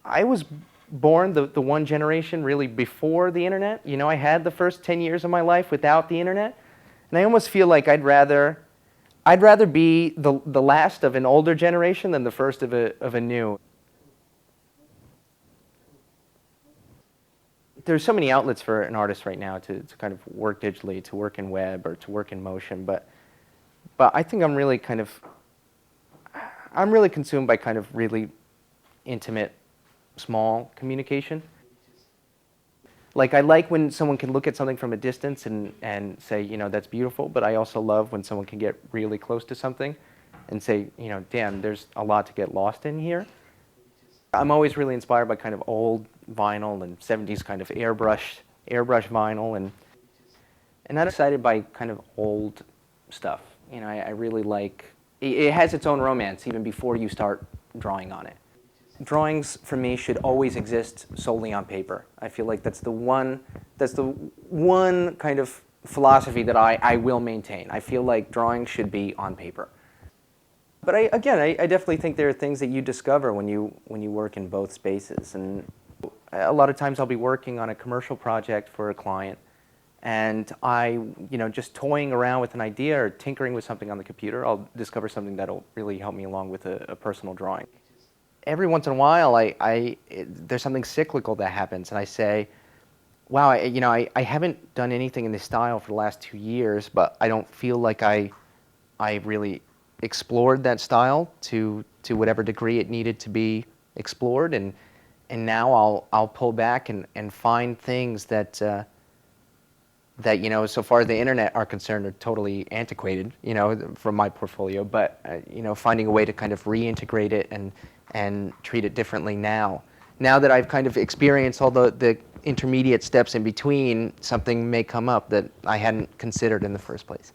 I was born the one generation really before the internet. You know, I had the first 10 years of my life without the internet. And I almost feel like I'd rather be the last of an older generation than the first of a new. There's so many outlets for an artist right now to kind of work digitally, to work in web, or to work in motion. But I think I'm really consumed by kind of really intimate, small communication. Like, I like when someone can look at something from a distance and say, you know, that's beautiful, but I also love when someone can get really close to something and say, you know, damn, there's a lot to get lost in here. I'm always really inspired by kind of old vinyl and 70s kind of airbrush vinyl, and I'm excited by kind of old stuff. You know, I really like, it has its own romance even before you start drawing on it. Drawings for me should always exist solely on paper. I feel like that's the one kind of philosophy that I will maintain. I feel like drawing should be on paper. But I definitely think there are things that you discover when you work in both spaces. And a lot of times I'll be working on a commercial project for a client, and just toying around with an idea or tinkering with something on the computer, I'll discover something that'll really help me along with a personal drawing. Every once in a while, there's something cyclical that happens, and I say, wow, I haven't done anything in this style for the last 2 years, but I don't feel like I really explored that style to whatever degree it needed to be explored, and now I'll pull back and find things that so far as the internet are concerned, are totally antiquated, from my portfolio, but finding a way to kind of reintegrate it and treat it differently now that I've kind of experienced all the intermediate steps in between, something may come up that I hadn't considered in the first place.